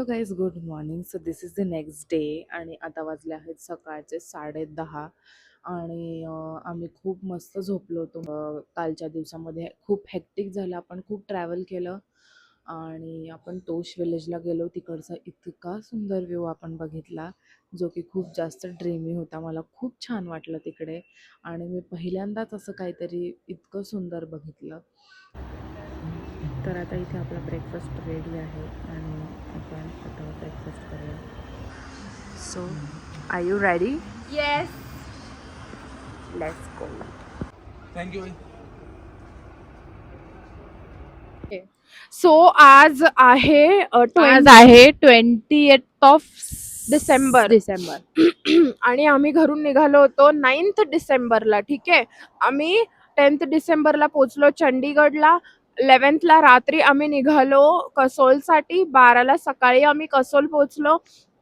Guys, good morning. So this is the next day आणि आता वाजले आहेत सकाळचे 10:30 आणि आम्ही खूप मस्त झोपलो होतो. कालच्या दिवसामध्ये खूप हेक्टिक झालं, आपण खूप ट्रॅव्हल केलं आणि आपण तोश विलेजला गेलो. तिकडचा इतका सुंदर व्ह्यू आपण बघितला, जो की खूप जास्त ड्रीमी होता. मला खूप छान वाटलं तिकडे आणि मी पहिल्यांदाच असं काहीतरी इतकं सुंदर बघितलं. तर आता इथे आपला ब्रेकफास्ट रेडी आहे आणि आपण आता ब्रेकफास्ट करूया. So are you ready? Yes. Let's go. Thank you. So आज आहे आज आहे 28 डिसेंबर. डिसेंबर. आणि आम्ही घरून निघालो होतो 9 डिसेंबरला. ठीक आहे, आम्ही 10 डिसेंबरला पोहोचलो चंडीगडला. 11ला रात्री आम्ही निघालो कसोलसाठी. 12ला सकाळी आम्ही कसोल पोहोचलो.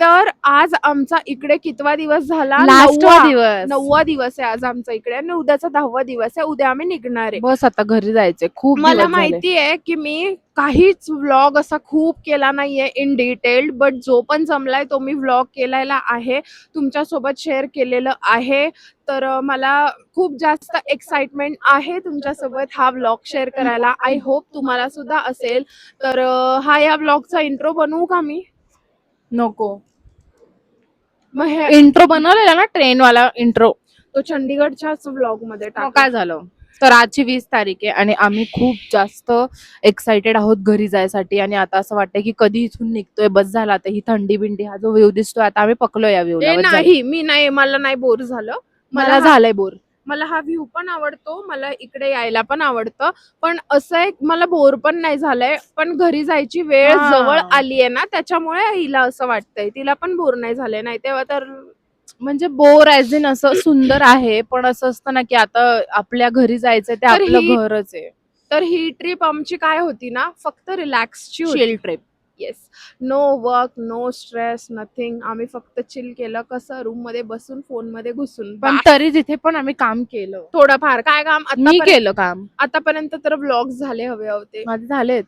तर आज आमचा इकडे कितवा दिवस झाला? लास्टवा दिवस. 9वा दिवस आहे आज आमचा इकडे आणि उद्याचा 10वा दिवस आहे. उद्या आम्ही निघणार आहे. बस आता घरी जायचे. खूप मला दिवस झाले. माहिती आहे की मी काहीच व्लॉग असा खूप केला नाहीये इन डिटेल्ड, बट जो पण जमलाय तो मी व्लॉग केलेला आहे, तुमच्यासोबत शेअर केलेलं आहे. तर मला खूप जास्त एक्साइटमेंट आहे तुमच्यासोबत हा व्लॉग शेअर करायला. आय होप तुम्हाला सुद्धा असेल. तर हा या व्लॉगचा इंट्रो बनवू का मी? नको. मग हे इंट्रो बनवलेला ना, ट्रेन वाला इंट्रो. तो चंडीगडच्याच व्लॉग मध्ये मग टाका. काय झालं? तर आजची 20 तारीख आहे आणि आम्ही खूप जास्त एक्साइटेड आहोत घरी जायसाठी. आणि आता असं वाटतंय की कधी इथून निघतोय, बस झाला आता. ही थंडी बिंडी, हा जो व्ह्यू दिसतोय, आता आम्ही पकलो या व्ह्यूला. नाही, मी नाही, मला नाही बोर झालं. मला झालंय बोर. मला हा व्ह्यू पण आवडतो, मला इकडे यायला पण आवडतं, पण असं एक मला बोर पण नाही झालंय. पण घरी जायची वेळ हा. जवळ आली आहे ना, त्याच्यामुळे हिला असं वाटतंय. तिला पण बोर नाही झालंय, नाही तेव्हा तर म्हणजे बोर ॲज इन असं सुंदर आहे, पण असं असतं ना की आता आपल्या घरी जायचंय, ते तर आपलं घरच आहे. तर ही ट्रिप आमची काय होती ना, फक्त रिलॅक्सची होती. Chill trip. Yes, no work, no stress, nothing. आम्ही फक्त चिल केलं. कसं? रूम मध्ये बसून, फोन मध्ये घुसून. पण तरी तिथे पण आम्ही काम केलं. थोडंफार काय काम मी केलं काम. आतापर्यंत तर व्लॉग्स झाले हवे होते. माझे झालेत.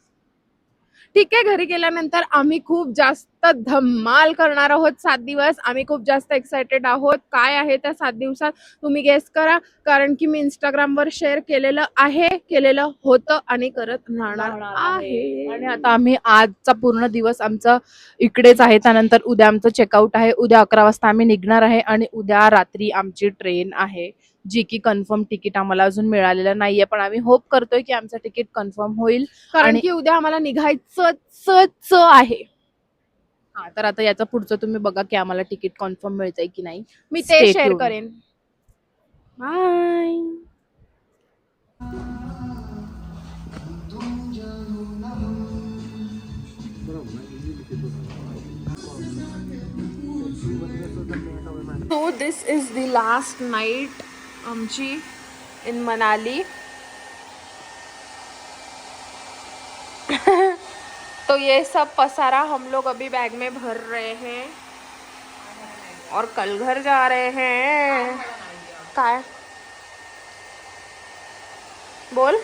ठीक आहे, घरी गेल्यानंतर आम्ही खूप जास्त धमाल करणार आहोत. 7 दिवस आम्ही खूप जास्त एक्साइटेड आहोत. काय आहे त्या 7 दिवसात तुम्ही गेस करा, कारण की मी इंस्टाग्रामवर शेअर केलेलं आहे, केलेलं होतं आणि करत राहणार आहे. आणि आता आम्ही आजचा पूर्ण दिवस आमचा इकडेच आहे. त्यानंतर उद्या आमचं चेकआउट आहे. उद्या 11 वाजता आम्ही निघणार आहे आणि उद्या रात्री आमची ट्रेन आहे, जी की कन्फर्म तिकीट आम्हाला अजून मिळालेलं नाहीये, पण आम्ही होप करतोय की आमचं तिकीट कन्फर्म होईल. कारण की उद्या आम्हाला निघायचंच आहे. हा, तर आता याचं पुढचं तुम्ही बघा की आम्हाला तिकीट कन्फर्म मिळतंय की नाही. मी ते Stay शेअर tuned. करेन. Bye. So this is the last night आमची in मनाली. तो ये सब पसारा हम लोग अभी बैग में भर रहे हैं और कल घर जा रहे हैं. काय बोल.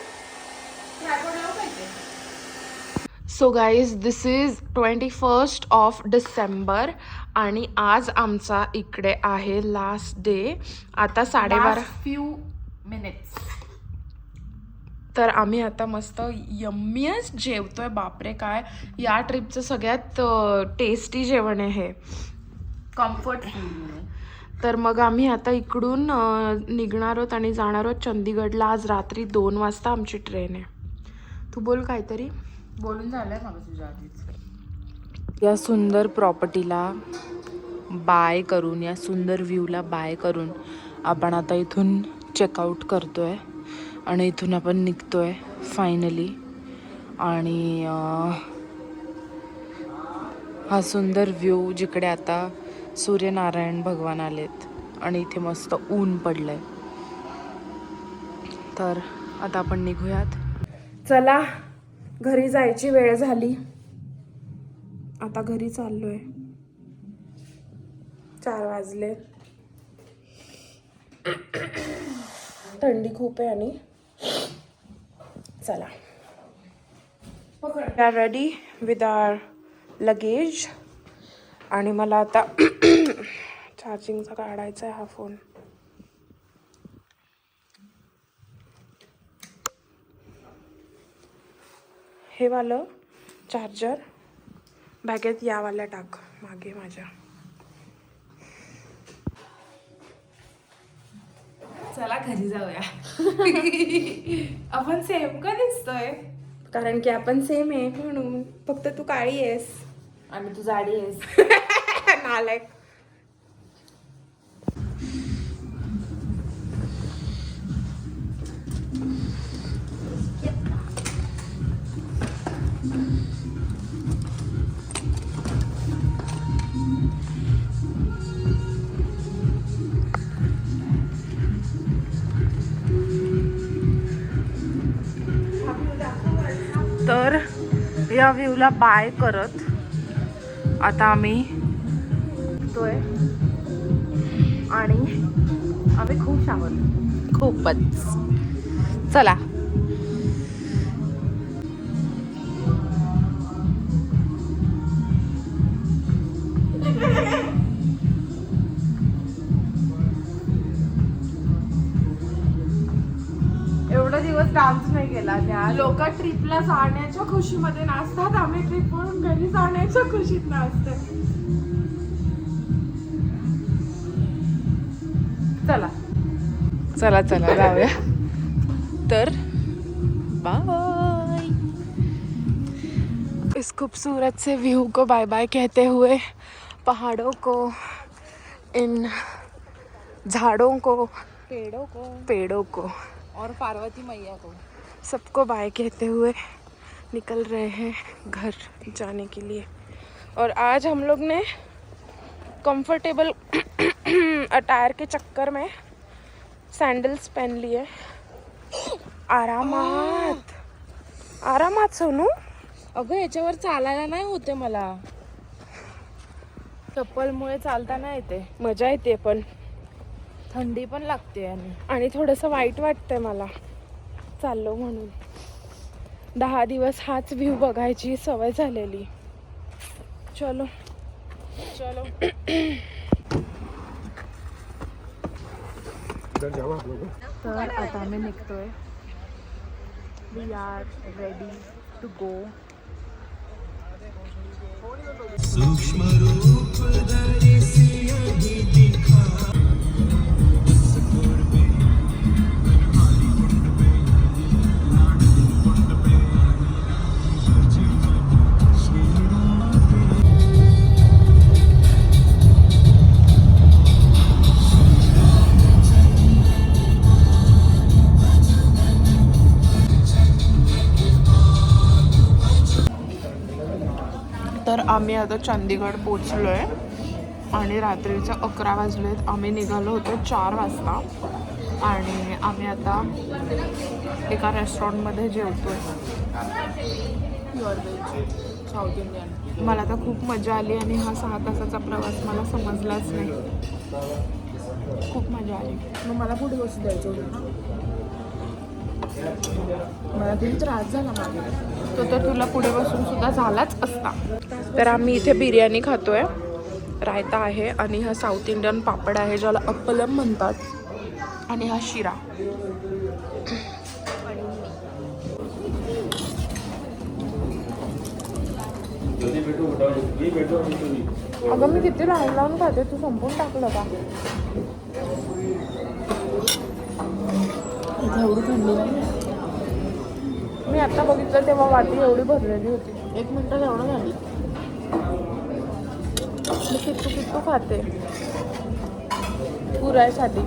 So guys, this is 21st of December आणि आज आमचा इकडे आहे लास्ट डे. आता 12:30 फ्यू मिनिट्स. तर आम्ही आता मस्त यम्मीच जेवतोय. बापरे, काय या ट्रिपचं सगळ्यात टेस्टी जेवण आहे. कम्फर्ट. तर मग आम्ही आता इकडून निघणार आहोत आणि जाणार आहोत चंदीगडला. आज रात्री 2 वाजता आमची ट्रेन आहे. तू बोल काहीतरी. बोलून झालंय मला तुझ्या आधीच. या सुंदर प्रॉपर्टीला बाय करून, या सुंदर व्ह्यूला बाय करून आपण आता इथून चेकआउट करतोय आणि इथून आपण निघतोय फायनली. आणि हा सुंदर व्ह्यू, जिकडे आता सूर्यनारायण भगवान आलेत आणि इथे मस्त ऊन पडलंय. तर आता आपण निघूयात. चला, घरी जायची वेळ झाली. आता घरी चाललोय. 4 वाजले. थंडी खूप आहे आणि चला. We are ready with our luggage. आणि मला आता चार्जिंगचा काढायचा आहे हा फोन. हे वालं चार्जर बॅगेत यावाल्या टाक मागे माझ्या. चला घरी जाऊया. आपण सेम का दिसतोय? कारण की आपण सेम आहे म्हणून. फक्त तू काळी आहेस आणि तू जाडी आहेस. नालायक. तर या व्ह्यूला बाय करत आता आम्ही येतोय आणि आम्ही खूप आहोत, खूपच. चला. एवढा दिवस डान्स नाही केला त्या लोक ट्रिपला जाण्याच्या खुशीमध्ये नाचतात, आम्ही ट्रिप म्हणून घरी जाण्याच्या खुशीत नाचतो. चला चला चला जाऊया. तर बाय. इस खूबसूरत से व्यू को बाय बाय कहते हुए पहाड़ों को, इन झाड़ों को, पेड़ों को और पार्वती मैया को सबको बाय कहते हुए निकल रहे हैं घर जाने के लिए. और आज हम लोग ने कंफर्टेबल अटायर के चक्कर में सैंडल्स पहन लिए. आरामात आरामात सोनू. अगं याच्यावर चालायला नाही होते मला, चप्पलमुळे चालता नाही येते. मजा येते पण थंडी पण लागते आणि थोडंसं वाईट वाटतंय मला चाललो म्हणून. 10 दिवस हाच व्ह्यू बघायची सवय झालेली. चलो चलो. तर आता आम्ही निघतोय. We are ready to go. तर आम्ही आता चंदीगड पोचलो आहे आणि रात्रीचे 11 वाजलेत. आम्ही निघालो होतो 4 वाजता आणि आम्ही आता एका रेस्टॉरंटमध्ये जेवतोय. Pure veg South Indian. मला तर खूप मजा आली आणि हा 6 तासाचा प्रवास मला समजलाच नाही. खूप मजा आली. मग मला पुढे बसू द्यायचं होतं ना. मला तरी त्रास झाला मागे. तो तर तुला पुढे बसून सुद्धा झालाच असता. तर आम्ही इथे बिर्याणी खातोय. रायता आहे आणि हा साऊथ इंडियन पापड आहे ज्याला अप्पलम म्हणतात. आणि हा शिरा. अगं मी किती लाईन लावून खाते, तू संपून टाकलं का? इथे एवढी थंडी नाही. मी आता बघितलं तेव्हा वाटी एवढी भरलेली होती. 1 मिनिटात एवढं झालं. मी किट्टू खाते पुरायसाठी.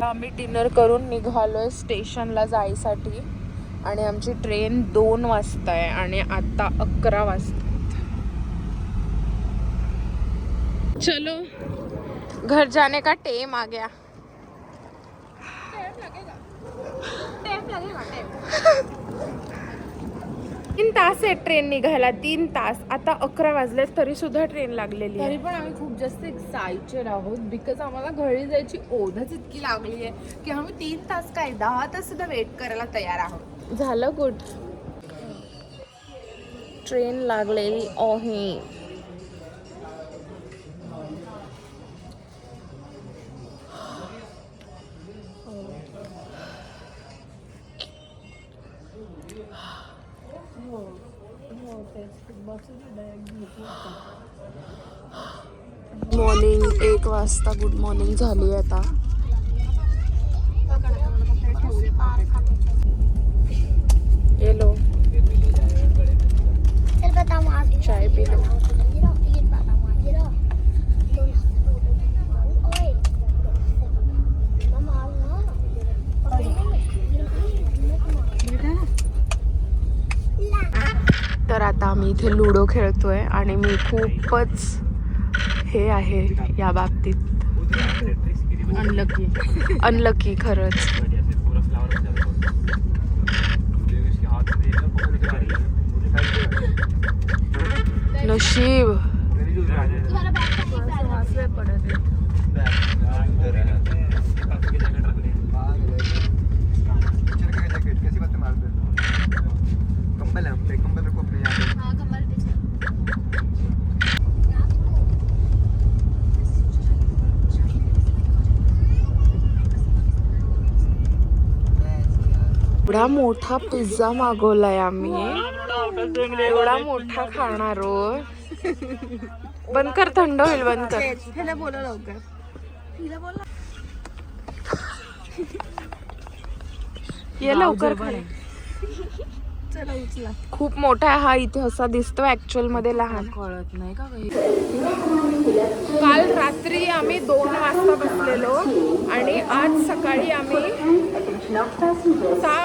आम्ही डिनर करून निघालोय स्टेशनला जायसाठी आणि आमची ट्रेन 2 वाजता आहे आणि आता 11 वाजता. चलो घर जाने का टाइम आ गया. 3 तास आहे ट्रेन निघायला, 3 तास. आता 11 वाजले तरी सुद्धा ट्रेन लागलेली तरी आहे. पण आम्ही खूप जास्त एक्साइटेड आहोत बिकॉज आम्हाला घरी जायची ओढच इतकी लागली आहे की आम्ही 3 तास काय 10 तास सुद्धा वेट करायला तयार आहोत. झालं गुड. ट्रेन लागलेली आहे. मॉर्निंग 1 वाजता गुड मॉर्निंग झाली आता. येलो चाय पिलो. तर आता आम्ही इथे लुडो खेळतोय आणि मी खूपच हे आहे या बाबतीत अनलकी खरंच. नशीब. एवढा मोठा पिझ्झा मागवलाय आम्ही. एवढा मोठा खाणार आहोत. बंद कर, थंड होईल. बंद कर. ये लवकर. खूप मोठा आहे हा. इथे असा दिसतो, ऍक्च्युअल मध्ये लहान. कळत नाही का काही. काल रात्री आम्ही 2 वाजता बसलेलो आणि आज सकाळी आम्ही 6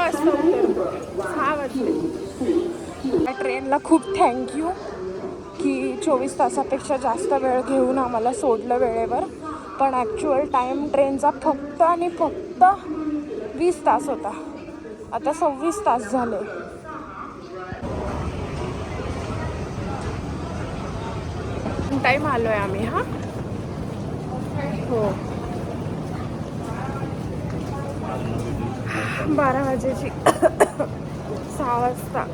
वाजता उतरलो. 6 वाजले. या ट्रेनला खूप थँक्यू की 24 तासापेक्षा जास्त वेळ घेऊन आम्हाला सोडलं वेळेवर. पण ॲक्च्युअल टाईम ट्रेनचा फक्त आणि फक्त 20 तास होता. आता 26 तास झाले. टाईम आलोय आम्ही. हा हो 12 वाजेची 6 वाजता.